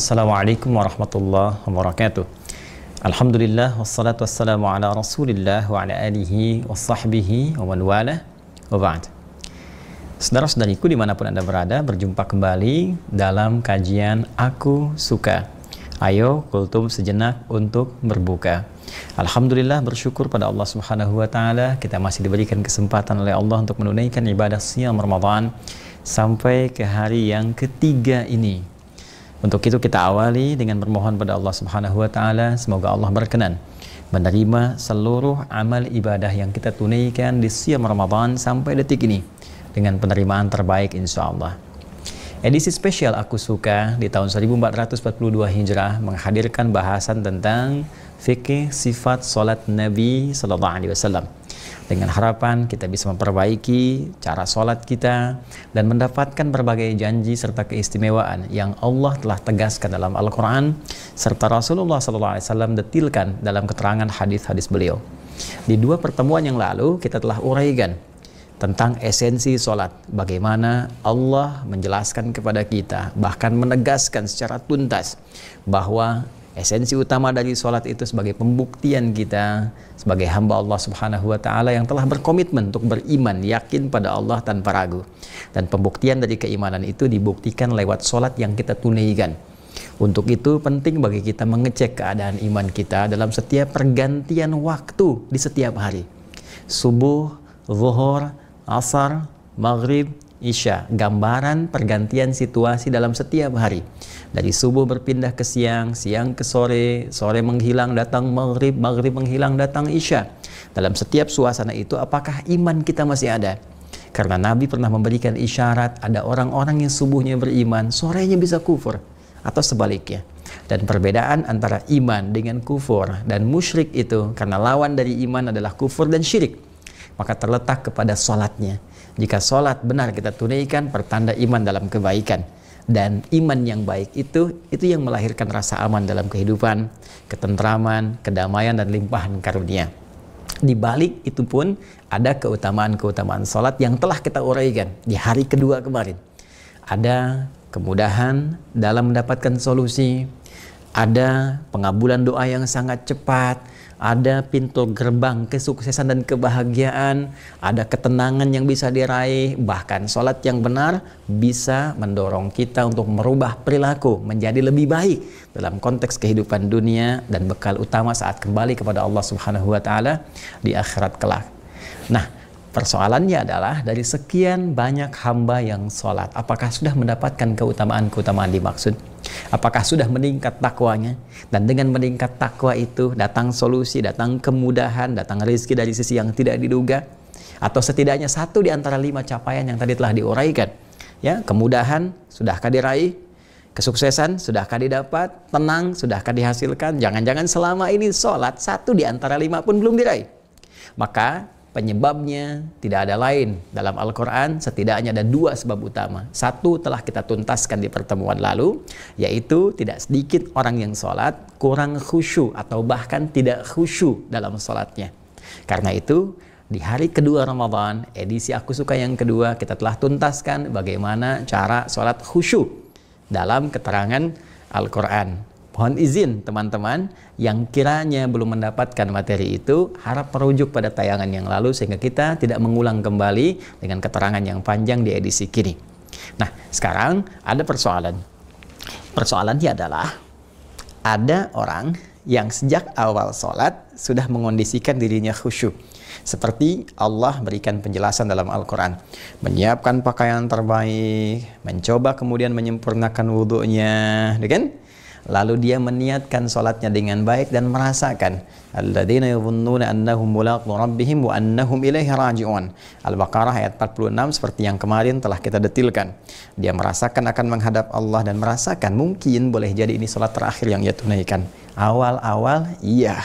Assalamualaikum warahmatullahi wabarakatuh. Alhamdulillah wassalatu wassalamu ala Rasulillah wa ala alihi wa sahbihi wa man walah wa ba'd. Saudara-saudariku dimanapun Anda berada, berjumpa kembali dalam kajian Aku Suka. Ayo kultum sejenak untuk berbuka. Alhamdulillah, bersyukur pada Allah Subhanahu wa taala kita masih diberikan kesempatan oleh Allah untuk menunaikan ibadah Shiyam Ramadan sampai ke hari yang ketiga ini. Untuk itu kita awali dengan bermohon pada Allah Subhanahu wa taala, semoga Allah berkenan menerima seluruh amal ibadah yang kita tunaikan di Shiyam Ramadan sampai detik ini dengan penerimaan terbaik insyaallah. Edisi spesial Aku Suka di tahun 1442 Hijrah menghadirkan bahasan tentang fikih sifat salat Nabi sallallahu alaihi wasallam. Dengan harapan kita bisa memperbaiki cara sholat kita dan mendapatkan berbagai janji serta keistimewaan yang Allah telah tegaskan dalam Al-Quran serta Rasulullah SAW detilkan dalam keterangan hadis-hadis beliau. Di dua pertemuan yang lalu kita telah uraikan tentang esensi sholat, bagaimana Allah menjelaskan kepada kita, bahkan menegaskan secara tuntas bahwa esensi utama dari sholat itu sebagai pembuktian kita sebagai hamba Allah Subhanahu wa taala yang telah berkomitmen untuk beriman, yakin pada Allah tanpa ragu. Dan pembuktian dari keimanan itu dibuktikan lewat sholat yang kita tunaikan. Untuk itu penting bagi kita mengecek keadaan iman kita dalam setiap pergantian waktu di setiap hari. Subuh, zuhur, asar, maghrib, isya, gambaran pergantian situasi dalam setiap hari. Dari subuh berpindah ke siang, siang ke sore, sore menghilang datang maghrib, maghrib menghilang datang isya. Dalam setiap suasana itu apakah iman kita masih ada? Karena Nabi pernah memberikan isyarat ada orang-orang yang subuhnya beriman, sorenya bisa kufur, atau sebaliknya. Dan perbedaan antara iman dengan kufur dan musyrik itu karena lawan dari iman adalah kufur dan syirik, maka terletak kepada sholatnya. Jika sholat benar kita tunaikan, pertanda iman dalam kebaikan. Dan iman yang baik itu yang melahirkan rasa aman dalam kehidupan, ketentraman, kedamaian, dan limpahan karunia. Di balik itu pun ada keutamaan-keutamaan sholat yang telah kita uraikan di hari kedua kemarin. Ada kemudahan dalam mendapatkan solusi, ada pengabulan doa yang sangat cepat, ada pintu gerbang kesuksesan dan kebahagiaan, ada ketenangan yang bisa diraih, bahkan sholat yang benar bisa mendorong kita untuk merubah perilaku menjadi lebih baik dalam konteks kehidupan dunia dan bekal utama saat kembali kepada Allah Subhanahu wa taala di akhirat kelak. Nah, persoalannya adalah dari sekian banyak hamba yang sholat, apakah sudah mendapatkan keutamaan-keutamaan dimaksud? Apakah sudah meningkat takwanya? Dan dengan meningkat takwa itu datang solusi, datang kemudahan, datang rezeki dari sisi yang tidak diduga? Atau setidaknya satu di antara 5 capaian yang tadi telah diuraikan. Ya, kemudahan sudahkah diraih? Kesuksesan sudahkah didapat? Tenang sudahkah dihasilkan? Jangan-jangan selama ini sholat satu di antara 5 pun belum diraih. Maka penyebabnya tidak ada lain. Dalam Al-Quran setidaknya ada 2 sebab utama. Satu telah kita tuntaskan di pertemuan lalu, yaitu tidak sedikit orang yang sholat kurang khusyuk atau bahkan tidak khusyuk dalam sholatnya. Karena itu di hari kedua Ramadan, edisi Aku Suka yang kedua, kita telah tuntaskan bagaimana cara sholat khusyuk dalam keterangan Al-Quran. Mohon izin teman-teman yang kiranya belum mendapatkan materi itu, harap merujuk pada tayangan yang lalu sehingga kita tidak mengulang kembali dengan keterangan yang panjang di edisi kini. Nah, sekarang ada persoalan. Persoalannya adalah ada orang yang sejak awal sholat sudah mengondisikan dirinya khusyuk. Seperti Allah berikan penjelasan dalam Al-Quran. Menyiapkan pakaian terbaik, mencoba kemudian menyempurnakan wudhunya, kan? Lalu dia meniatkan sholatnya dengan baik dan merasakan alladzina yadhunnuna annahum mulaqu rabbihim wa annahum ilaihi raji'un. Al-Baqarah ayat 46 seperti yang kemarin telah kita detilkan. Dia merasakan akan menghadap Allah dan merasakan mungkin boleh jadi ini sholat terakhir yang ia tunaikan. Awal-awal iya,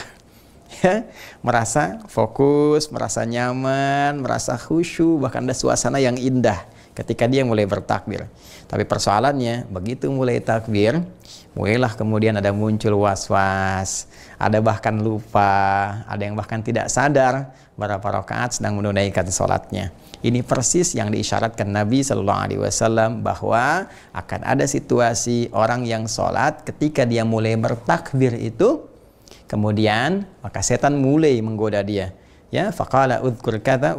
merasa fokus, merasa nyaman, merasa khusyuk, bahkan ada suasana yang indah. ketika dia mulai bertakbir. Tapi persoalannya, begitu mulai takbir, mulailah kemudian ada muncul was-was, ada bahkan lupa, ada yang bahkan tidak sadar berapa rakaat sedang menunaikan sholatnya. Ini persis yang diisyaratkan Nabi Shallallahu Alaihi Wasallam bahwa akan ada situasi orang yang sholat ketika dia mulai bertakbir itu, kemudian maka setan mulai menggoda dia. Ya, faqala udhkur kata,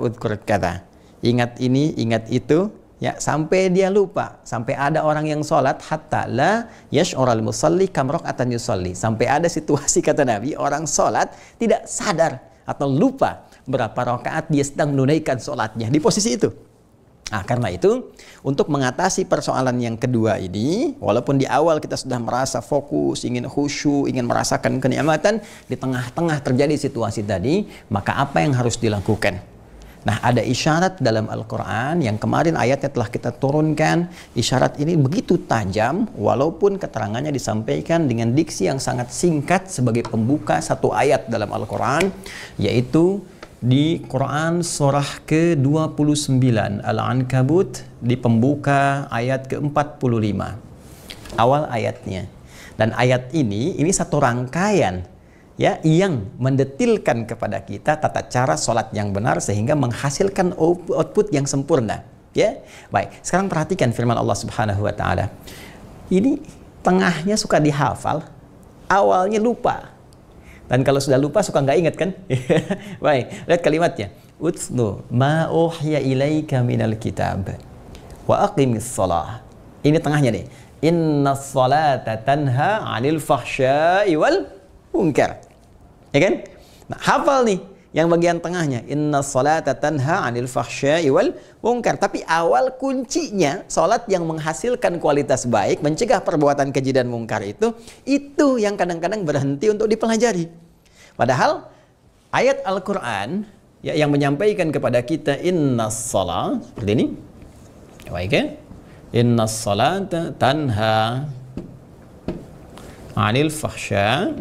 ingat ini, ingat itu, ya, sampai dia lupa, sampai ada orang yang sholat hatta la yash'ural musalli kam raka'atan yusalli, sampai ada situasi kata Nabi orang sholat tidak sadar atau lupa berapa rakaat dia sedang menunaikan sholatnya di posisi itu. Nah, karena itu untuk mengatasi persoalan yang kedua ini, walaupun di awal kita sudah merasa fokus, ingin khusyuk, ingin merasakan kenikmatan, di tengah-tengah terjadi situasi tadi, maka apa yang harus dilakukan? Nah, ada isyarat dalam Al-Quran yang kemarin ayatnya telah kita turunkan. Isyarat ini begitu tajam, walaupun keterangannya disampaikan dengan diksi yang sangat singkat sebagai pembuka satu ayat dalam Al-Quran, yaitu di Quran surah ke-29 Al-Ankabut di pembuka ayat ke-45 awal ayatnya. Dan ayat ini satu rangkaian ya yang mendetilkan kepada kita tata cara sholat yang benar sehingga menghasilkan output yang sempurna. Ya, baik. Sekarang perhatikan firman Allah Subhanahu Wa Taala. Ini tengahnya suka dihafal, awalnya lupa. Dan kalau sudah lupa suka nggak ingat kan? Baik, lihat kalimatnya. Utlu ma uhya ilaika minal kitab wa aqimis shalah. Ini tengahnya nih. Innas salata tanha 'anil fahsya'i wal munkar. Ya kan? Nah, hafal nih yang bagian tengahnya. Innas salata tanha 'anil fahsya'i wal munkar. Tapi awal kuncinya salat yang menghasilkan kualitas baik, mencegah perbuatan keji dan mungkar itu yang kadang-kadang berhenti untuk dipelajari. Padahal ayat Al-Quran ya, yang menyampaikan kepada kita innas salat seperti ini. Baik ya? Innas salata tanha 'anil fahsya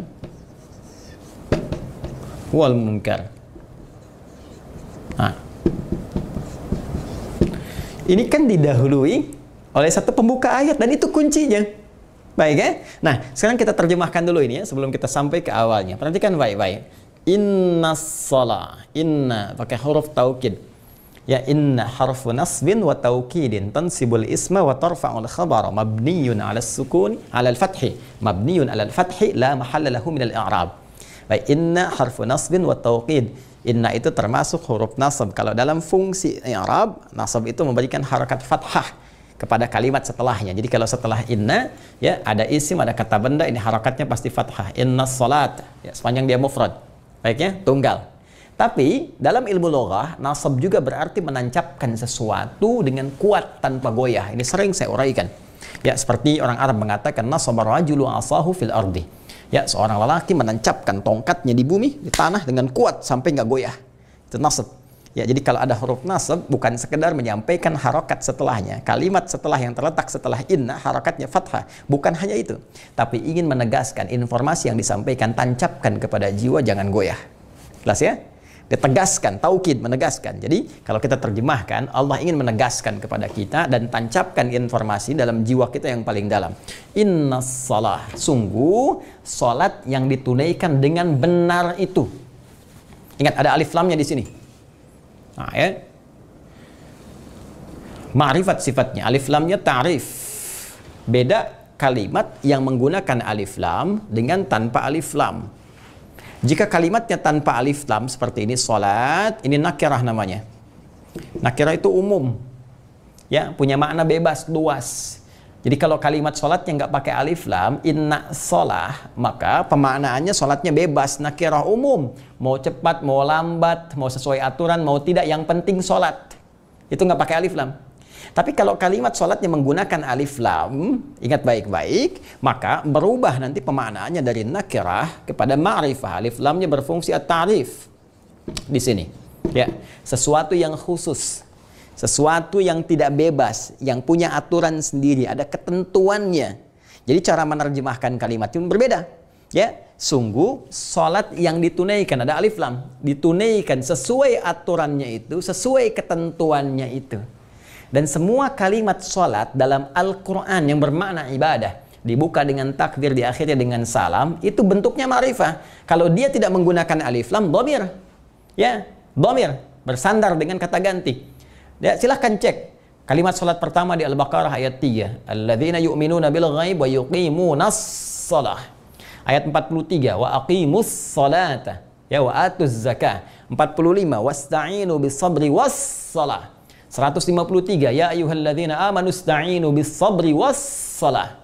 wal munkar. Nah, ini kan didahului oleh satu pembuka ayat dan itu kuncinya. Baik ya? Nah, sekarang kita terjemahkan dulu ini ya sebelum kita sampai ke awalnya. Perhatikan baik-baik. Innas shalah. Inna pakai huruf taukid. Ya, inna harfu nasbin wa taukidin tansibul isma wa tarfa'ul khabara mabniyun 'ala sukun 'ala al-fathi. Mabniyun 'ala al-fathi la mahalla lahu min al-i'rab. Baik, inna harfu nasbin wa taukid. Inna itu termasuk huruf nasab. Kalau dalam fungsi i'rab, nasab itu memberikan harakat fathah kepada kalimat setelahnya. Jadi kalau setelah inna ya ada isim, ada kata benda, ini harakatnya pasti fathah. Inna salat ya, sepanjang dia mufrad. Baiknya tunggal. Tapi dalam ilmu loghah nasab juga berarti menancapkan sesuatu dengan kuat tanpa goyah. Ini sering saya uraikan. Ya, seperti orang Arab mengatakan nasabar rajulu asahu fil ardi. Ya, seorang lelaki menancapkan tongkatnya di bumi, di tanah dengan kuat sampai nggak goyah. Itu nasab. Ya, jadi kalau ada huruf nasab bukan sekedar menyampaikan harokat setelahnya. Kalimat setelah yang terletak setelah inna harakatnya fathah. Bukan hanya itu. Tapi ingin menegaskan informasi yang disampaikan, tancapkan kepada jiwa, jangan goyah. Jelas ya? Ditegaskan, taukid, menegaskan. Jadi kalau kita terjemahkan, Allah ingin menegaskan kepada kita dan tancapkan informasi dalam jiwa kita yang paling dalam. Innas shalah. Sungguh salat yang ditunaikan dengan benar itu. Ingat ada alif lamnya di sini. Nah, ya. Ma'rifat sifatnya, alif lamnya ta'rif. Beda kalimat yang menggunakan alif lam dengan tanpa alif lam. Jika kalimatnya tanpa alif lam seperti ini, salat, ini nakirah namanya. Nakirah itu umum. Ya, punya makna bebas, luas. Jadi kalau kalimat salatnya nggak pakai alif lam, inna shalah, maka pemaknaannya salatnya bebas, nakirah umum. Mau cepat, mau lambat, mau sesuai aturan, mau tidak, yang penting salat. Itu nggak pakai alif lam. Tapi kalau kalimat salatnya menggunakan alif lam, ingat baik-baik, maka berubah nanti pemaknaannya dari nakirah kepada ma'rifah. Alif lamnya berfungsi at-ta'rif di sini. Ya, sesuatu yang khusus. Sesuatu yang tidak bebas, yang punya aturan sendiri, ada ketentuannya. Jadi cara menerjemahkan kalimat itu berbeda. Ya, sungguh salat yang ditunaikan, ada alif lam, ditunaikan sesuai aturannya itu, sesuai ketentuannya itu. Dan semua kalimat sholat dalam Al-Quran yang bermakna ibadah, dibuka dengan takbir, di akhirnya dengan salam, itu bentuknya ma'rifah. Kalau dia tidak menggunakan alif lam, dhamir. Ya, dhamir, bersandar dengan kata ganti. Ya, silahkan cek. Kalimat sholat pertama di Al-Baqarah ayat 3. Alladzina yu'minuna bil ghaib wa yuqimunas shalah. Ayat 43. Wa aqimus salata. Ya, wa atuz zakah. 45. Wasta'inu bis sabri was salah. 153. Ya ayyuhalladzina amanu ista'inu bis sabri was salah.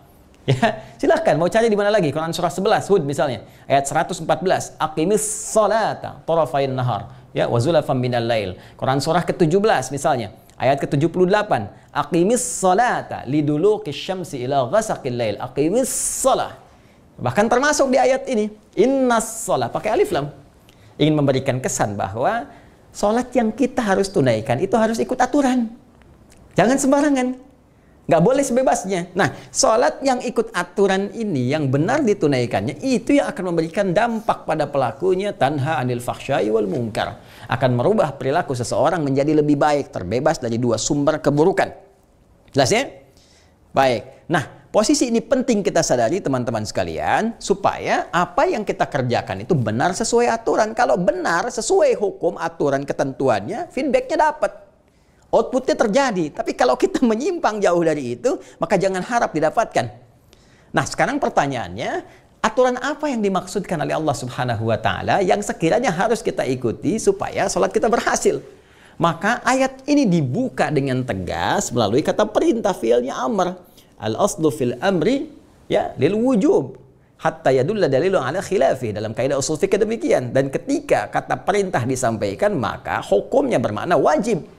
Ya, silahkan mau cari di mana lagi? Quran surah 11 Hud misalnya, ayat 114. Aqimis salata tarafain nahar. Ya, wa zulafan minal lail. Quran surah ke-17 misalnya, ayat ke-78, aqimis salata liduluqis syamsi ila ghasaqil lail. Aqimis salah. Bahkan termasuk di ayat ini, innas salah, pakai alif lam. Ingin memberikan kesan bahwa salat yang kita harus tunaikan itu harus ikut aturan. Jangan sembarangan. Nggak boleh sebebasnya. Nah, salat yang ikut aturan ini, yang benar ditunaikannya, itu yang akan memberikan dampak pada pelakunya, tanha anil fahsyai wal munkar. Akan merubah perilaku seseorang menjadi lebih baik, terbebas dari dua sumber keburukan. Jelas ya? Baik. Nah, posisi ini penting kita sadari teman-teman sekalian, supaya apa yang kita kerjakan itu benar sesuai aturan. Kalau benar sesuai hukum, aturan, ketentuannya, feedbacknya dapat. Outputnya terjadi. Tapi kalau kita menyimpang jauh dari itu, maka jangan harap didapatkan. Nah, sekarang pertanyaannya, aturan apa yang dimaksudkan oleh Allah Subhanahu wa Ta'ala yang sekiranya harus kita ikuti supaya sholat kita berhasil? Maka ayat ini dibuka dengan tegas melalui kata perintah, fi'ilnya amr. Al-aslu fil amri ya lil wujub hatta yadulla dalilun ala khilafi. Dalam kaidah usul fikih demikian. Dan ketika kata perintah disampaikan, maka hukumnya bermakna wajib.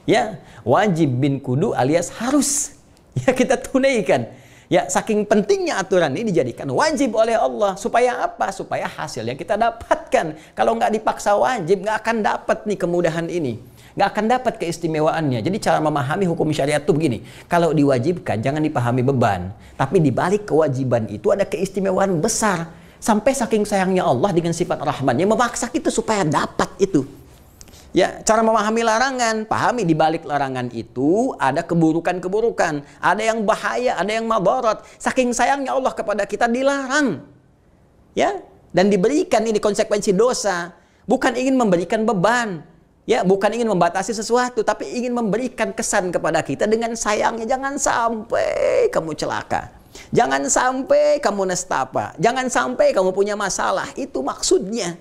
Ya, wajib bin kudu alias harus. Ya, kita tunaikan. Ya, saking pentingnya aturan ini dijadikan wajib oleh Allah. Supaya apa? Supaya hasil yang kita dapatkan. Kalau nggak dipaksa wajib, nggak akan dapat nih kemudahan ini. Nggak akan dapat keistimewaannya. Jadi cara memahami hukum syariat itu begini. Kalau diwajibkan, jangan dipahami beban. Tapi dibalik kewajiban itu ada keistimewaan besar. Sampai saking sayangnya Allah dengan sifat rahmannya memaksa kita supaya dapat itu. Ya, cara memahami larangan, pahami di balik larangan itu ada keburukan-keburukan, ada yang bahaya, ada yang madarat. Saking sayangnya Allah kepada kita dilarang. Ya, dan diberikan ini konsekuensi dosa, bukan ingin memberikan beban. Ya, bukan ingin membatasi sesuatu, tapi ingin memberikan kesan kepada kita dengan sayangnya. Jangan sampai kamu celaka. Jangan sampai kamu nestapa. Jangan sampai kamu punya masalah. Itu maksudnya.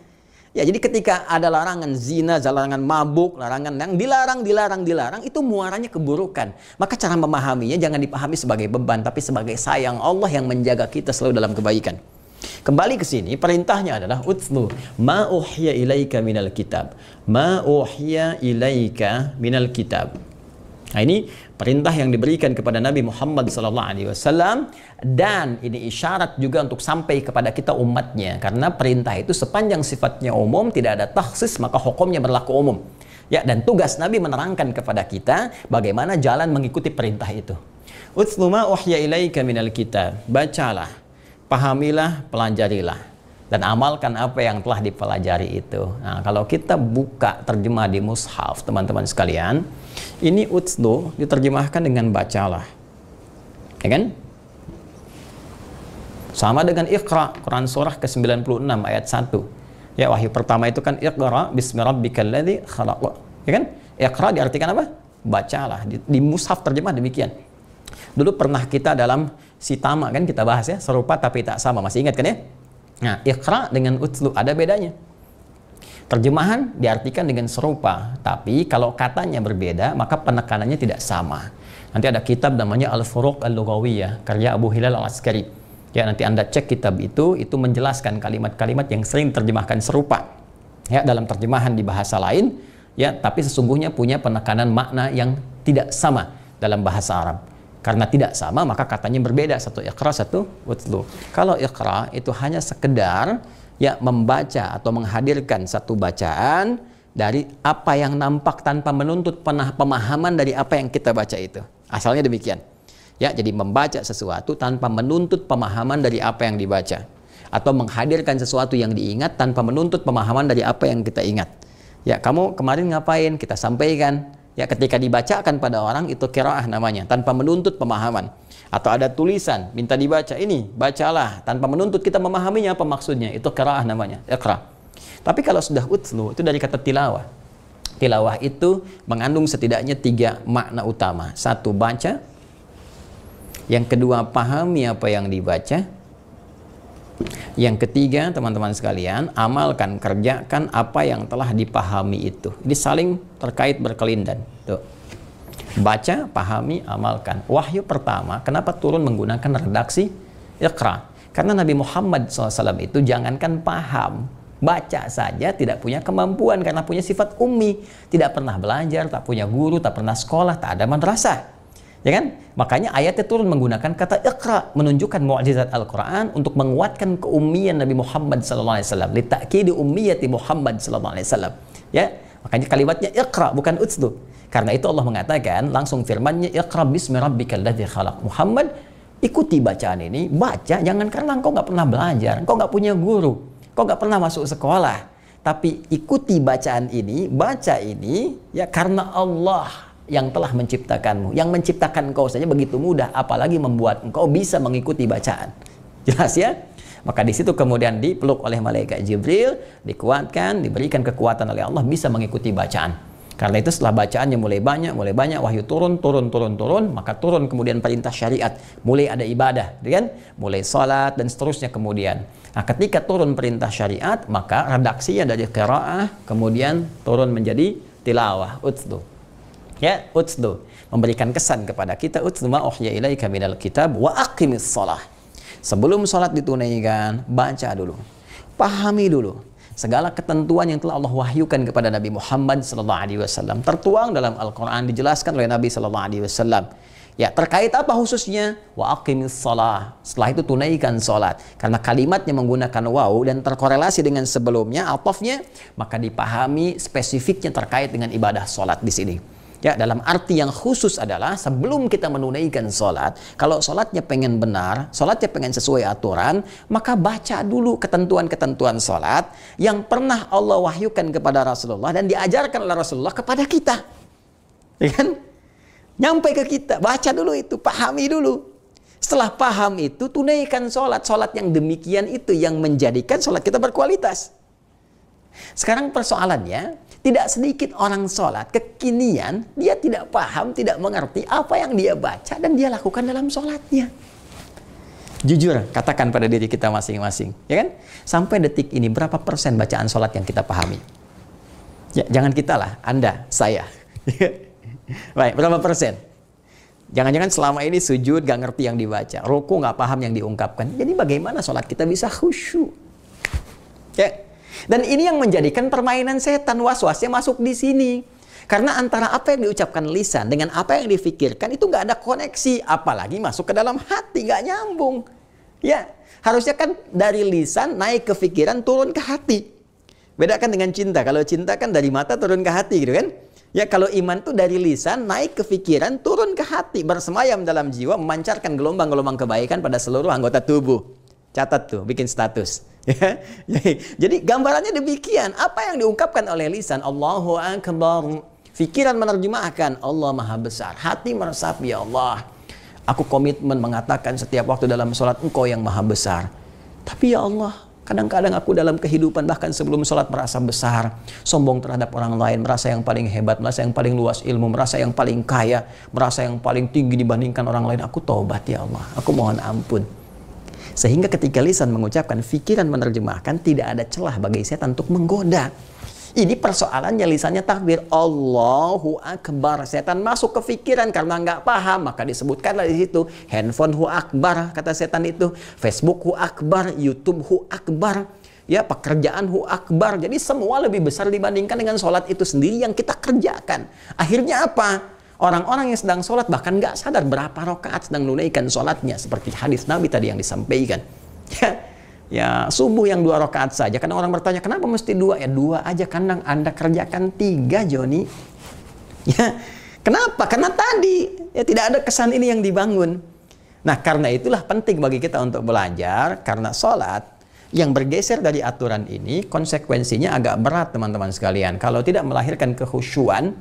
Ya, jadi ketika ada larangan zina, larangan mabuk, larangan yang dilarang, itu muaranya keburukan. Maka cara memahaminya jangan dipahami sebagai beban, tapi sebagai sayang Allah yang menjaga kita selalu dalam kebaikan. Kembali ke sini, perintahnya adalah utlu ma uhiya ilaika minal kitab. Ma uhiya ilaika minal kitab. Nah, ini perintah yang diberikan kepada Nabi Muhammad SAW, dan ini isyarat juga untuk sampai kepada kita umatnya, karena perintah itu sepanjang sifatnya umum, tidak ada takhsis, maka hukumnya berlaku umum. Ya, dan tugas Nabi menerangkan kepada kita bagaimana jalan mengikuti perintah itu. Utlu ma uhiya ilaika minal kitab. Bacalah, pahamilah, pelajarilah, dan amalkan apa yang telah dipelajari itu. Nah, kalau kita buka terjemah di mushaf, teman-teman sekalian, ini utlu diterjemahkan dengan bacalah. Ya kan? Sama dengan Iqra, Quran surah ke-96 ayat 1. Ya, wahyu pertama itu kan Iqra bismi rabbikal ladzi khalaq. Ya kan? Iqra diartikan apa? Bacalah. Di mushaf terjemah demikian. Dulu pernah kita dalam Sitama kan kita bahas ya, serupa tapi tak sama. Masih ingat kan ya? Nah, Iqra dengan utlu ada bedanya. Terjemahan diartikan dengan serupa, tapi kalau katanya berbeda, maka penekanannya tidak sama. Nanti ada kitab namanya Al-Furuq Al-Lughawiyah, karya Abu Hilal Al-Askari. Ya, nanti Anda cek kitab itu menjelaskan kalimat-kalimat yang sering terjemahkan serupa. Ya, dalam terjemahan di bahasa lain, ya, tapi sesungguhnya punya penekanan makna yang tidak sama dalam bahasa Arab. Karena tidak sama, maka katanya berbeda. Satu Iqra, satu utlu. Kalau Iqra itu hanya sekedar ya membaca atau menghadirkan satu bacaan dari apa yang nampak tanpa menuntut pemahaman dari apa yang kita baca itu. Asalnya demikian. Ya, jadi membaca sesuatu tanpa menuntut pemahaman dari apa yang dibaca, atau menghadirkan sesuatu yang diingat tanpa menuntut pemahaman dari apa yang kita ingat. Ya, kamu kemarin ngapain? Kita sampaikan. Ya, ketika dibacakan pada orang itu qiraah namanya, tanpa menuntut pemahaman. Atau ada tulisan minta dibaca, ini bacalah tanpa menuntut kita memahaminya apa maksudnya, itu qiraah namanya, iqra. Tapi kalau sudah utlu, itu dari kata tilawah. Tilawah itu mengandung setidaknya 3 makna utama. 1, baca. Yang kedua, pahami apa yang dibaca. Yang ketiga, teman-teman sekalian, amalkan, kerjakan apa yang telah dipahami itu. Ini saling terkait berkelindan. Tuh. Baca, pahami, amalkan. Wahyu pertama, kenapa turun menggunakan redaksi Iqra? Karena Nabi Muhammad SAW itu jangankan paham, baca saja tidak punya kemampuan karena punya sifat ummi. Tidak pernah belajar, tak punya guru, tak pernah sekolah, tak ada madrasah. Ya kan? Makanya ayatnya turun menggunakan kata Iqra, menunjukkan mukjizat Al-Quran untuk menguatkan keummian Nabi Muhammad SAW. Litakidi ummiyati Muhammad SAW. Ya, makanya kalimatnya Iqra, bukan utslu. Karena itu Allah mengatakan langsung firman-Nya, Iqra bismi rabbikal ladzi khalaq. Muhammad, ikuti bacaan ini, baca, jangan karena engkau nggak pernah belajar, engkau nggak punya guru, engkau nggak pernah masuk sekolah, tapi ikuti bacaan ini, baca ini, ya karena Allah yang telah menciptakanmu. Yang menciptakan engkau saja begitu mudah, apalagi membuat engkau bisa mengikuti bacaan. Jelas ya? Maka di situ kemudian dipeluk oleh malaikat Jibril, dikuatkan, diberikan kekuatan oleh Allah bisa mengikuti bacaan. Karena itu setelah bacaannya mulai banyak, wahyu turun, maka turun kemudian perintah syariat, mulai ada ibadah, kan? Mulai salat dan seterusnya kemudian. Nah, ketika turun perintah syariat, maka redaksinya dari qiraah kemudian turun menjadi tilawah, utslu. Ya, utslu, memberikan kesan kepada kita, utslu ma uhya ilaika minal kitab wa aqimis shalah. Sebelum salat ditunaikan, baca dulu. Pahami dulu segala ketentuan yang telah Allah wahyukan kepada Nabi Muhammad SAW, tertuang dalam Al-Quran, dijelaskan oleh Nabi SAW. Ya, terkait apa khususnya? Wa aqimis shalah. Setelah itu tunaikan salat. Karena kalimatnya menggunakan waw dan terkorelasi dengan sebelumnya, atofnya, maka dipahami spesifiknya terkait dengan ibadah salat di sini. Ya, dalam arti yang khusus adalah sebelum kita menunaikan sholat, kalau sholatnya pengen benar, sholatnya pengen sesuai aturan, maka baca dulu ketentuan-ketentuan sholat yang pernah Allah wahyukan kepada Rasulullah dan diajarkan oleh Rasulullah kepada kita. Ya kan? Nyampe ke kita, baca dulu itu, pahami dulu. Setelah paham itu, tunaikan sholat. Sholat yang demikian itu yang menjadikan sholat kita berkualitas. Sekarang persoalannya, tidak sedikit orang sholat kekinian, dia tidak paham, tidak mengerti apa yang dia baca dan dia lakukan dalam sholatnya. Jujur, katakan pada diri kita masing-masing, ya kan? Sampai detik ini berapa persen bacaan sholat yang kita pahami? Ya, jangan kita lah, Anda, saya. Baik, berapa persen? Jangan-jangan selama ini sujud gak ngerti yang dibaca, ruku gak paham yang diungkapkan. Jadi bagaimana sholat kita bisa khusyuk? Ya. Dan ini yang menjadikan permainan setan, waswasnya masuk di sini. Karena antara apa yang diucapkan lisan dengan apa yang difikirkan itu nggak ada koneksi, apalagi masuk ke dalam hati, nggak nyambung. Ya, harusnya kan dari lisan naik ke pikiran turun ke hati. Bedakan dengan cinta. Kalau cinta kan dari mata turun ke hati, gitu kan? Ya, kalau iman tuh dari lisan naik ke pikiran turun ke hati, bersemayam dalam jiwa, memancarkan gelombang-gelombang kebaikan pada seluruh anggota tubuh. Catat tuh, bikin status. Ya. Jadi gambarannya demikian. Apa yang diungkapkan oleh lisan, Allahu Akbar. Pikiran menerjemahkan, Allah Maha Besar. Hati meresapi, ya Allah, aku komitmen mengatakan setiap waktu dalam sholat, Engkau yang Maha Besar. Tapi ya Allah, kadang-kadang aku dalam kehidupan bahkan sebelum sholat merasa besar, sombong terhadap orang lain, merasa yang paling hebat, merasa yang paling luas ilmu, merasa yang paling kaya, merasa yang paling tinggi dibandingkan orang lain. Aku taubat ya Allah, aku mohon ampun. Sehingga ketika lisan mengucapkan, pikiran menerjemahkan, tidak ada celah bagi setan untuk menggoda. Ini persoalannya lisannya takbir, Allahu Akbar. Setan masuk ke pikiran karena nggak paham, maka disebutkanlah di situ, handphone hu akbar, kata setan itu, Facebook hu akbar, YouTube hu akbar, ya pekerjaan hu akbar. Jadi semua lebih besar dibandingkan dengan sholat itu sendiri yang kita kerjakan. Akhirnya apa? Orang-orang yang sedang sholat bahkan nggak sadar berapa rakaat sedang menunaikan sholatnya, seperti hadis Nabi tadi yang disampaikan. Ya, subuh yang 2 rakaat saja. Karena orang bertanya, kenapa mesti 2? Ya 2 aja, kadang Anda kerjakan 3, Joni. Ya, kenapa? Karena tadi ya tidak ada kesan ini yang dibangun. Nah, karena itulah penting bagi kita untuk belajar, karena sholat yang bergeser dari aturan ini konsekuensinya agak berat, teman-teman sekalian. Kalau tidak melahirkan kekhusyuan,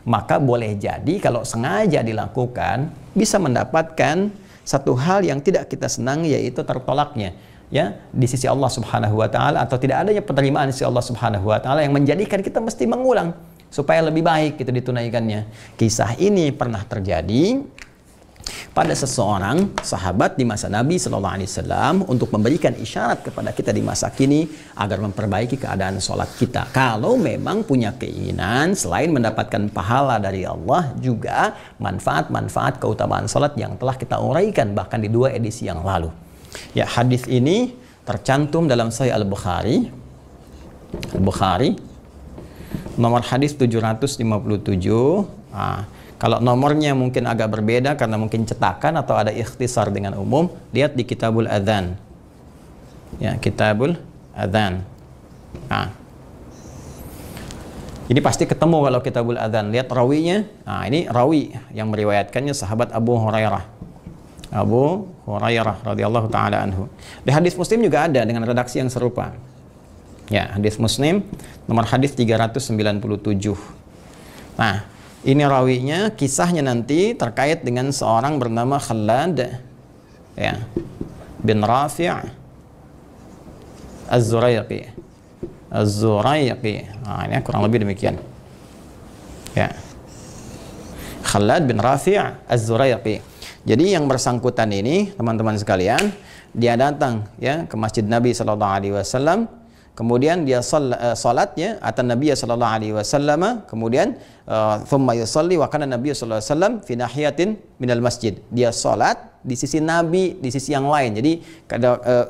maka boleh jadi kalau sengaja dilakukan bisa mendapatkan satu hal yang tidak kita senang, yaitu tertolaknya ya di sisi Allah Subhanahu wa taala, atau tidak adanya penerimaan di sisi Allah Subhanahu wa taala, yang menjadikan kita mesti mengulang supaya lebih baik itu ditunaikannya. Kisah ini pernah terjadi pada seseorang sahabat di masa Nabi Shallallahu Alaihi Wasallam untuk memberikan isyarat kepada kita di masa kini agar memperbaiki keadaan sholat kita. Kalau memang punya keinginan selain mendapatkan pahala dari Allah, juga manfaat-manfaat keutamaan sholat yang telah kita uraikan bahkan di 2 edisi yang lalu. Ya, hadis ini tercantum dalam Sahih Al-Bukhari. Al-Bukhari nomor hadis 757. Kalau nomornya mungkin agak berbeda karena mungkin cetakan atau ada ikhtisar dengan umum, lihat di Kitabul Adzan. Ya, Kitabul Adzan. Nah, ini pasti ketemu kalau Kitabul Adzan. Lihat rawinya. Nah, ini rawi yang meriwayatkannya sahabat Abu Hurairah. Abu Hurairah radhiyallahu taala anhu. Di hadis Muslim juga ada dengan redaksi yang serupa. Ya, hadis Muslim nomor hadis 397. Nah, ini rawinya, kisahnya nanti terkait dengan seorang bernama Khalad ya, bin Rafi' Az-Zuraiqi. Nah, ini kurang lebih demikian. Ya. Khalad bin Rafi' Az-Zuraiqi. Jadi yang bersangkutan ini, teman-teman sekalian, dia datang ya ke Masjid Nabi sallallahu alaihi wasallam. Kemudian dia salatnya atan Nabi sallallahu alaihi wasallam, kemudian thumma yusalli wa kana Nabi sallallahu alaihi wasallam fi nahiyatin minal masjid. Dia salat di sisi Nabi di sisi yang lain. Jadi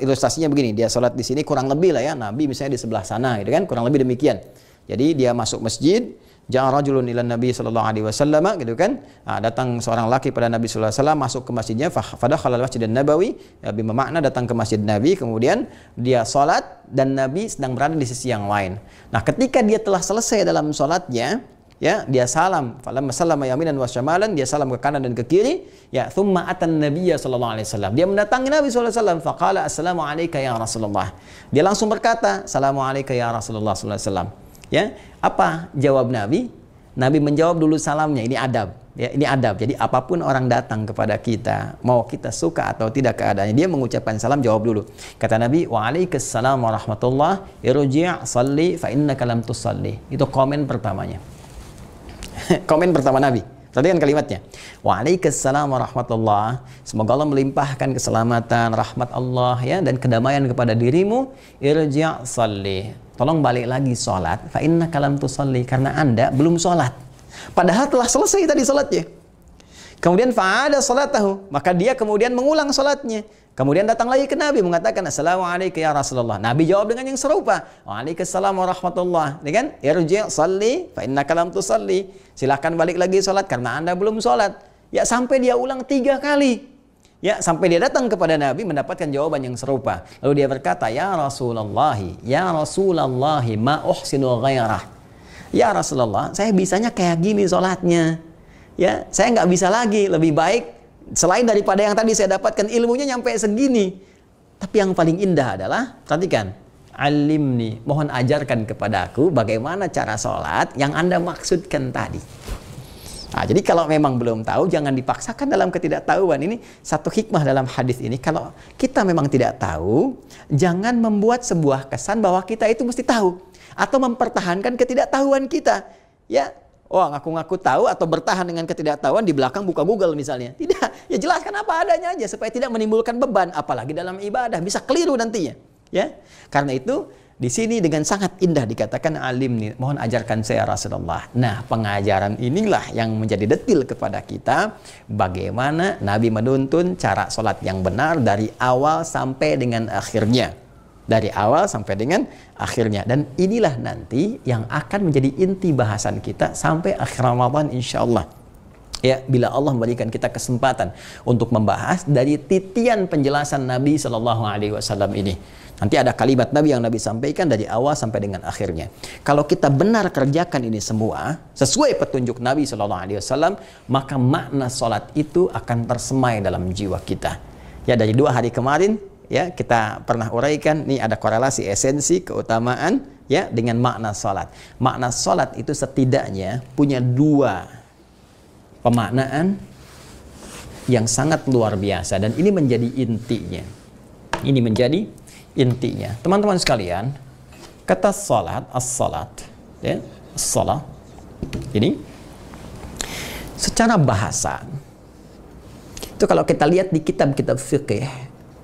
ilustrasinya begini, dia salat di sini kurang lebih lah ya, Nabi misalnya di sebelah sana gitu kan, kurang lebih demikian. Jadi dia masuk masjid, ja'a rajulun ila Nabi sallallahu alaihi wasallam gitu kan. Datang seorang laki pada Nabi sallallahu alaihi wasallam, masuk ke masjidnya, fadakhala al-masjid an-nabawi, ya, bermakna datang ke masjid Nabi, kemudian dia salat dan Nabi sedang berada di sisi yang lain. Nah, ketika dia telah selesai dalam salatnya, ya, dia salam, falamma sallama yaminan wa syamalan, dia salam ke kanan dan ke kiri, ya, thumma atan nabiyya sallallahu alaihi wasallam. Dia mendatangi Nabi sallallahu alaihi wasallam, faqala assalamu alayka ya Rasulullah. Dia langsung berkata, assalamu alayka ya Rasulullah sallallahu alaihi wasallam. Ya, apa jawab Nabi? Nabi menjawab dulu salamnya. Ini adab. Ya, ini adab. Jadi apapun orang datang kepada kita, mau kita suka atau tidak keadaannya, dia mengucapkan salam, jawab dulu. Kata Nabi, waalaikumsalam warahmatullah, irji' salli fa innaka lam tusalli. Itu komen pertamanya. Komen pertama Nabi. Perhatikan kalimatnya. Waalaikumsalam warahmatullah. Semoga Allah melimpahkan keselamatan, rahmat Allah ya dan kedamaian kepada dirimu. Irji' salli. Tolong balik lagi sholat, fa innaka lam tusalli, karena Anda belum sholat. Padahal telah selesai tadi sholatnya. Kemudian fa'ada sholatahu, maka dia kemudian mengulang sholatnya. Kemudian datang lagi ke Nabi mengatakan assalamualaikum ya Rasulullah. Nabi jawab dengan yang serupa. Waalaikumsalam warahmatullah. Ya kan? Irji' salli fa innaka lam tusalli. Silakan balik lagi sholat karena Anda belum sholat. Ya, sampai dia ulang 3 kali. Ya, sampai dia datang kepada Nabi mendapatkan jawaban yang serupa. Lalu dia berkata, ya Rasulullah, ma uhsinu ghairah. Ya Rasulullah, saya bisanya kayak gini sholatnya. Ya, saya nggak bisa lagi, lebih baik selain daripada yang tadi saya dapatkan ilmunya nyampe segini. Tapi yang paling indah adalah, perhatikan, alimni, mohon ajarkan kepadaku bagaimana cara sholat yang Anda maksudkan tadi. Nah, jadi kalau memang belum tahu, jangan dipaksakan dalam ketidaktahuan. Ini satu hikmah dalam hadis ini. Kalau kita memang tidak tahu, jangan membuat sebuah kesan bahwa kita itu mesti tahu atau mempertahankan ketidaktahuan kita. Ya, ngaku-ngaku tahu atau bertahan dengan ketidaktahuan di belakang buka Google misalnya. Tidak, ya jelaskan apa adanya aja supaya tidak menimbulkan beban, apalagi dalam ibadah bisa keliru nantinya. Ya, karena itu di sini dengan sangat indah dikatakan alim nih, mohon ajarkan saya Rasulullah. Nah, pengajaran inilah yang menjadi detil kepada kita bagaimana Nabi menuntun cara sholat yang benar dari awal sampai dengan akhirnya. Dari awal sampai dengan akhirnya. Dan inilah nanti yang akan menjadi inti bahasan kita sampai akhir Ramadan insya Allah. Ya, bila Allah memberikan kita kesempatan untuk membahas dari titian penjelasan Nabi Shallallahu Alaihi Wasallam ini. Nanti ada kalimat Nabi yang Nabi sampaikan dari awal sampai dengan akhirnya. Kalau kita benar kerjakan ini semua sesuai petunjuk Nabi Shallallahu Alaihi Wasallam, maka makna sholat itu akan tersemai dalam jiwa kita. Ya, dari 2 hari kemarin ya kita pernah uraikan nih ada korelasi esensi keutamaan ya dengan makna salat. Makna salat itu setidaknya punya dua pemaknaan yang sangat luar biasa, dan ini menjadi intinya. Ini menjadi intinya. Teman-teman sekalian, kata salat, as-salat, ya, as-salat, ini secara bahasa itu kalau kita lihat di kitab-kitab fikih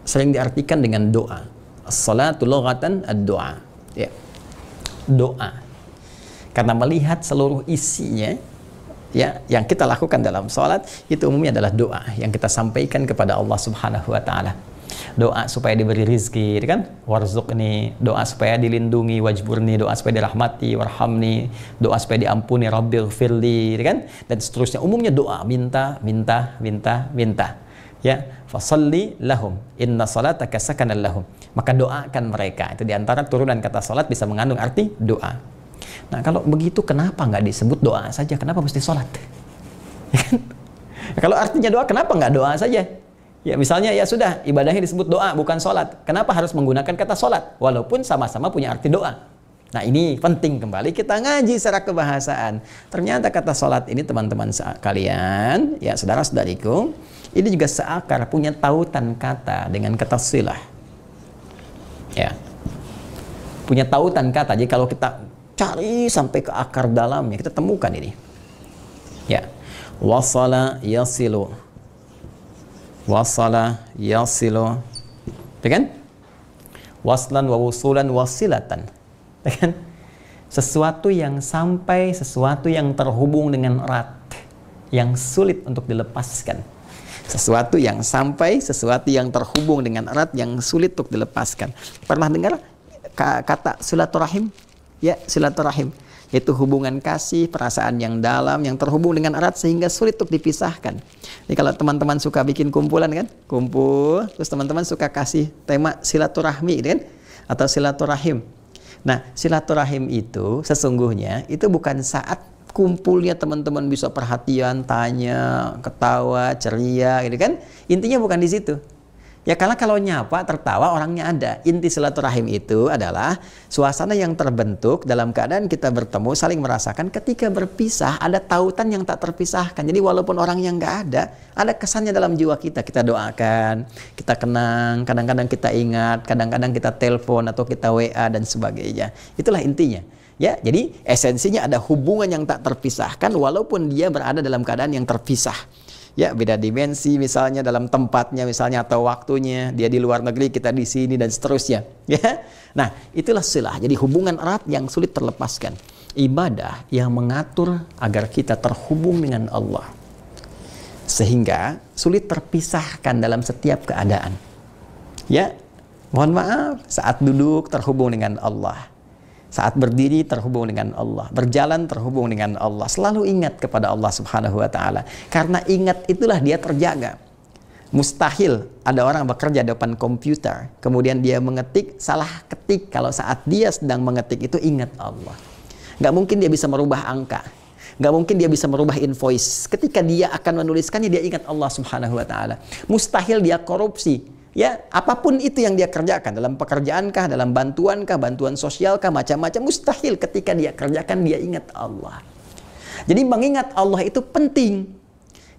sering diartikan dengan doa. As-salatu lughatan ad-doa, ya, doa. Karena melihat seluruh isinya, ya, yang kita lakukan dalam salat itu umumnya adalah doa yang kita sampaikan kepada Allah Subhanahu wa taala. Doa supaya diberi rizki, kan? Warzuqni, doa supaya dilindungi, wajburni, doa supaya dirahmati, warhamni, doa supaya diampuni, rabbighfirli, kan? Dan seterusnya. Umumnya doa, minta. Ya, fasalli lahum, inna salataka sakanan lahum. Maka doakan mereka. Itu diantara turunan kata salat bisa mengandung arti doa. Nah, kalau begitu kenapa nggak disebut doa saja? Kenapa mesti salat? Ya kan? Kalau artinya doa, kenapa nggak doa saja? Ya, misalnya ya sudah, ibadahnya disebut doa bukan sholat. Kenapa harus menggunakan kata sholat? Walaupun sama-sama punya arti doa. Nah, ini penting kembali kita ngaji secara kebahasaan. Ternyata kata sholat ini teman-teman sekalian, ya saudara-saudariku, ini juga seakar punya tautan kata dengan kata silah. Ya, punya tautan kata. Jadi kalau kita cari sampai ke akar dalamnya, kita temukan ini. Ya, wasala yasilu. Wasala yasilu, ya kan? Waslan wa wusulan wasilatan, ya kan? Sesuatu yang sampai, sesuatu yang terhubung dengan erat, yang sulit untuk dilepaskan. Sesuatu yang sampai, sesuatu yang terhubung dengan erat, yang sulit untuk dilepaskan. Pernah dengar kata silaturahim? Ya, silaturahim. Itu hubungan kasih, perasaan yang dalam, yang terhubung dengan erat sehingga sulit untuk dipisahkan. Ini kalau teman-teman suka bikin kumpulan kan, kumpul, terus teman-teman suka kasih tema silaturahmi, kan? Atau silaturahim. Nah, silaturahim itu sesungguhnya itu bukan saat kumpulnya teman-teman bisa perhatian, tanya, ketawa, ceria, gitu kan? Intinya bukan di situ. Ya, karena kalau nyapa, tertawa, orangnya ada. Inti silaturahim itu adalah suasana yang terbentuk dalam keadaan kita bertemu, saling merasakan. Ketika berpisah, ada tautan yang tak terpisahkan. Jadi walaupun orangnya nggak ada kesannya dalam jiwa kita. Kita doakan, kita kenang, kadang-kadang kita ingat, kadang-kadang kita telepon atau kita WA dan sebagainya. Itulah intinya. Ya, jadi esensinya ada hubungan yang tak terpisahkan walaupun dia berada dalam keadaan yang terpisah. Ya, beda dimensi misalnya dalam tempatnya misalnya atau waktunya, dia di luar negeri, kita di sini dan seterusnya, ya. Nah, itulah silah. Jadi hubungan erat yang sulit terlepaskan. Ibadah yang mengatur agar kita terhubung dengan Allah sehingga sulit terpisahkan dalam setiap keadaan. Ya, mohon maaf, saat duduk terhubung dengan Allah. Saat berdiri terhubung dengan Allah, berjalan terhubung dengan Allah, selalu ingat kepada Allah Subhanahu wa taala. Karena ingat itulah dia terjaga. Mustahil ada orang bekerja di depan komputer, kemudian dia mengetik, salah ketik. Kalau saat dia sedang mengetik itu ingat Allah. Nggak mungkin dia bisa merubah angka. Nggak mungkin dia bisa merubah invoice. Ketika dia akan menuliskannya, dia ingat Allah Subhanahu wa taala. Mustahil dia korupsi. Ya, apapun itu yang dia kerjakan, dalam pekerjaankah, dalam bantuankah, bantuan sosialkah, macam-macam, mustahil ketika dia kerjakan dia ingat Allah. Jadi mengingat Allah itu penting.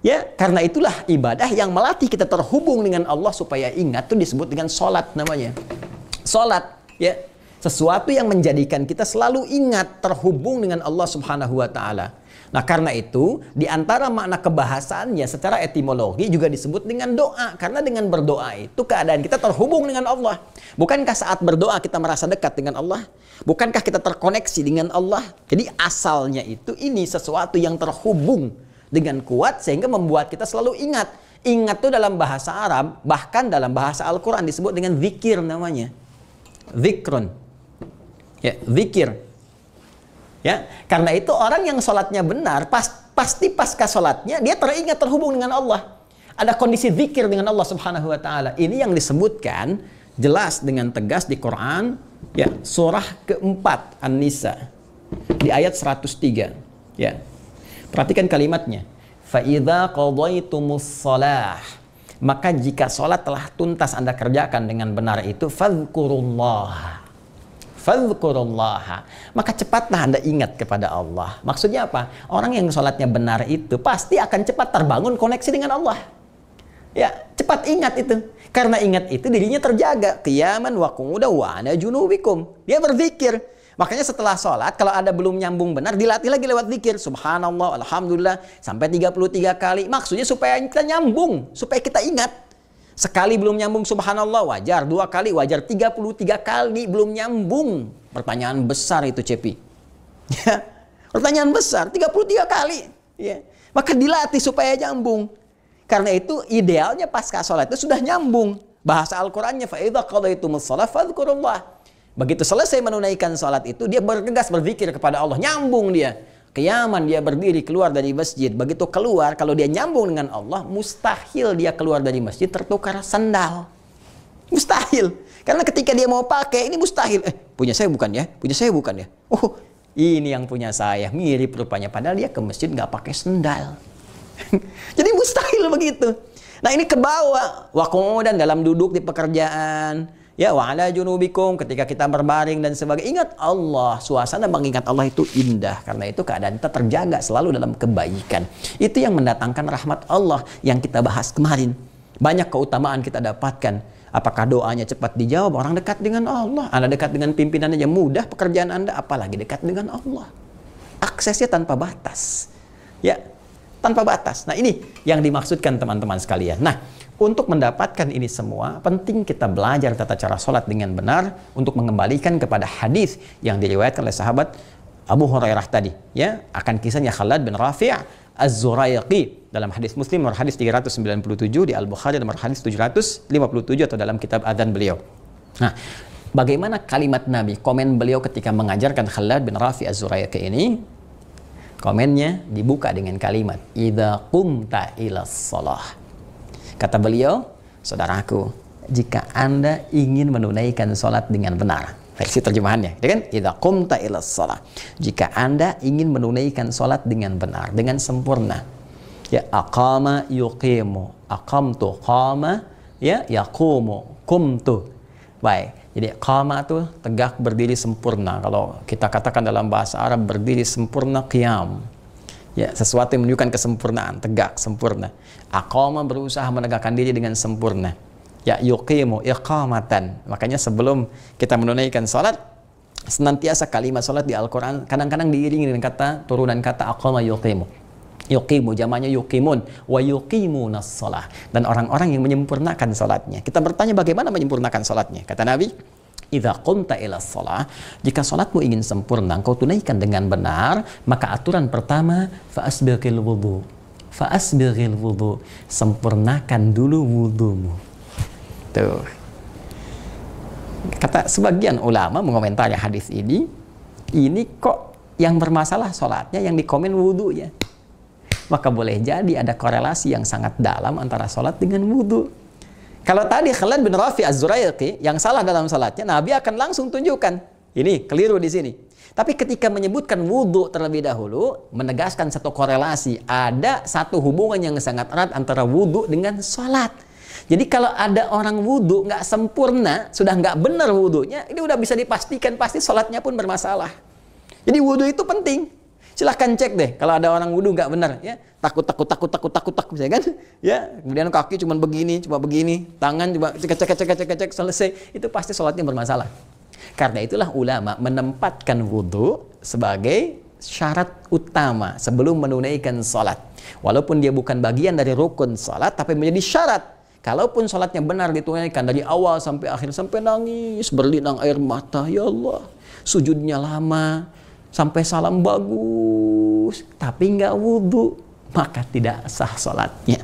Ya, karena itulah ibadah yang melatih kita terhubung dengan Allah supaya ingat, itu disebut dengan sholat namanya. Sholat, ya, sesuatu yang menjadikan kita selalu ingat terhubung dengan Allah Subhanahu wa taala. Nah, karena itu di antara makna kebahasaannya secara etimologi juga disebut dengan doa. Karena dengan berdoa itu keadaan kita terhubung dengan Allah. Bukankah saat berdoa kita merasa dekat dengan Allah? Bukankah kita terkoneksi dengan Allah? Jadi asalnya itu ini sesuatu yang terhubung dengan kuat sehingga membuat kita selalu ingat. Ingat itu dalam bahasa Arab, bahkan dalam bahasa Al-Quran disebut dengan zikir namanya. Zikrun. Ya, zikir. Ya, karena itu orang yang sholatnya benar, pasti pasca sholatnya dia teringat terhubung dengan Allah. Ada kondisi zikir dengan Allah Subhanahu wa taala. Ini yang disebutkan jelas dengan tegas di Quran, ya, surah keempat An-Nisa di ayat 103. Ya. Perhatikan kalimatnya. Fa idza qadaitumus shalah, maka jika sholat telah tuntas Anda kerjakan dengan benar itu, fadhkurullah. fadhkurullaha, maka cepatlah Anda ingat kepada Allah. Maksudnya apa? Orang yang sholatnya benar itu pasti akan cepat terbangun koneksi dengan Allah. Ya, cepat ingat itu. Karena ingat itu dirinya terjaga. Qiyaman wa qu'udan wa ala junubikum. Dia berzikir. Makanya setelah sholat, kalau ada belum nyambung benar, dilatih lagi lewat zikir. Subhanallah, alhamdulillah, sampai 33 kali. Maksudnya supaya kita nyambung, supaya kita ingat. Sekali belum nyambung subhanallah, wajar. 2 kali, wajar. 33 kali belum nyambung. Pertanyaan besar itu, Cepi. Ya, pertanyaan besar, 33 kali. Ya. Maka dilatih supaya nyambung. Karena itu idealnya pasca sholat itu sudah nyambung. Bahasa Al-Qurannya, فَإِذَا قَضَيْتُمُ الصَّلَاةَ فَاذْكُرُوا اللَّهَ. Begitu selesai menunaikan sholat itu, dia bergegas berzikir kepada Allah. Nyambung dia. Qiyaman, dia berdiri keluar dari masjid. Begitu keluar, kalau dia nyambung dengan Allah, mustahil dia keluar dari masjid tertukar sandal. Mustahil. Karena ketika dia mau pakai, ini mustahil. Punya saya bukan ya? Punya saya bukan ya? Oh, ini yang punya saya. Mirip rupanya. Padahal dia ke masjid nggak pakai sandal. Jadi mustahil begitu. Nah, ini ke bawah. Wa qu'udan, dalam duduk di pekerjaan. Ya, wa ala junubikum, ketika kita berbaring dan sebagainya. Ingat Allah. Suasana mengingat Allah itu indah. Karena itu keadaan kita terjaga selalu dalam kebaikan. Itu yang mendatangkan rahmat Allah yang kita bahas kemarin. Banyak keutamaan kita dapatkan. Apakah doanya cepat dijawab? Orang dekat dengan Allah. Anda dekat dengan pimpinan aja mudah pekerjaan Anda, apalagi dekat dengan Allah. Aksesnya tanpa batas. Ya, tanpa batas. Nah, ini yang dimaksudkan teman-teman sekalian. Nah, untuk mendapatkan ini semua, penting kita belajar tata cara sholat dengan benar untuk mengembalikan kepada hadis yang diriwayatkan oleh sahabat Abu Hurairah tadi. Ya, akan kisahnya Khalad bin Rafi' Az-Zurayaqi dalam hadis Muslim nomor hadis 397, di Al-Bukhari nomor hadis 757 atau dalam kitab adzan beliau. Nah, bagaimana kalimat Nabi, komen beliau ketika mengajarkan Khalad bin Rafi' Az-Zurayaqi ini? Komennya dibuka dengan kalimat idza qumta ilas shalah. Kata beliau, saudaraku, jika Anda ingin menunaikan sholat dengan benar, versi terjemahannya, ya kan? Idza qumta ilas shalah. Jika Anda ingin menunaikan sholat dengan benar, dengan sempurna, ya, aqama yuqimu, aqamtu, qama, ya, yaqumu, qumtu. Baik, jadi qama itu tegak, berdiri sempurna. Kalau kita katakan dalam bahasa Arab, berdiri sempurna, qiyam. Ya, sesuatu yang menunjukkan kesempurnaan, tegak, sempurna. Aqama, berusaha menegakkan diri dengan sempurna. Ya, yuqimu, iqamatan. Makanya sebelum kita menunaikan salat, senantiasa kalimat salat di Al-Quran kadang-kadang diiringi dengan kata, turunan kata aqama yuqimu. Yuqimu, jamaknya yuqimun, wa yuqimunas shalah. Dan orang-orang yang menyempurnakan salatnya. Kita bertanya bagaimana menyempurnakan salatnya? Kata Nabi, idza qumta ilas shalah, jika salatmu ingin sempurna, engkau tunaikan dengan benar, maka aturan pertama, fa'asbighil wudu. Fa'asbighil wudu, sempurnakan dulu wudumu. Tuh. Kata sebagian ulama mengomentari hadis ini kok yang bermasalah salatnya, yang dikomen wudunya. Maka boleh jadi ada korelasi yang sangat dalam antara salat dengan wudu. Kalau tadi Khalad bin Rafi' Az-Zurayaqi yang salah dalam salatnya, Nabi akan langsung tunjukkan. Ini keliru di sini. Tapi ketika menyebutkan wudhu terlebih dahulu, menegaskan satu korelasi. Ada satu hubungan yang sangat erat antara wudhu dengan salat. Jadi kalau ada orang wudhu nggak sempurna, sudah nggak benar wudhunya, ini udah bisa dipastikan pasti salatnya pun bermasalah. Jadi wudhu itu penting. Silahkan cek deh kalau ada orang wudhu nggak benar, ya, takut, ya kan, ya, kemudian kaki cuma begini, tangan coba cek, selesai, itu pasti sholatnya bermasalah. Karena itulah ulama menempatkan wudhu sebagai syarat utama sebelum menunaikan sholat. Walaupun dia bukan bagian dari rukun sholat, tapi menjadi syarat. Kalaupun sholatnya benar ditunaikan dari awal sampai akhir, sampai nangis, berlinang air mata, ya Allah, sujudnya lama, sampai salam bagus, tapi nggak wudhu, maka tidak sah sholatnya.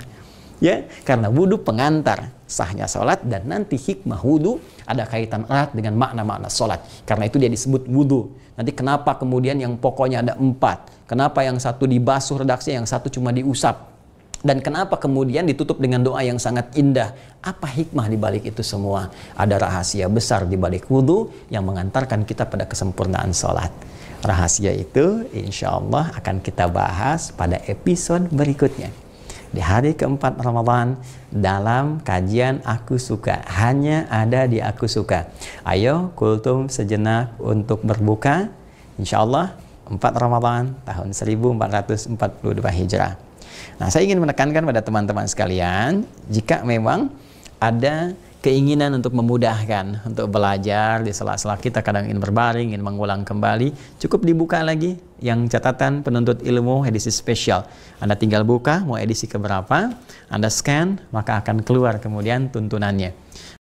Ya, karena wudhu pengantar sahnya sholat, dan nanti hikmah wudhu ada kaitan erat dengan makna-makna sholat. Karena itu dia disebut wudhu. Nanti kenapa kemudian yang pokoknya ada 4? Kenapa yang satu dibasuh redaksinya, yang satu cuma diusap? Dan kenapa kemudian ditutup dengan doa yang sangat indah? Apa hikmah di balik itu semua? Ada rahasia besar di balik wudhu yang mengantarkan kita pada kesempurnaan sholat. Rahasia itu insya Allah akan kita bahas pada episode berikutnya. di hari keempat Ramadan dalam kajian Aku Suka. Hanya ada di Aku Suka. Ayo kultum sejenak untuk berbuka. Insya Allah 4 Ramadan tahun 1442 Hijrah. Nah, saya ingin menekankan pada teman-teman sekalian, jika memang ada keinginan untuk memudahkan untuk belajar di sela-sela kita kadang ingin berbaring, ingin mengulang kembali, cukup dibuka lagi yang catatan penuntut ilmu edisi spesial. Anda tinggal buka mau edisi keberapa, Anda scan, maka akan keluar kemudian tuntunannya.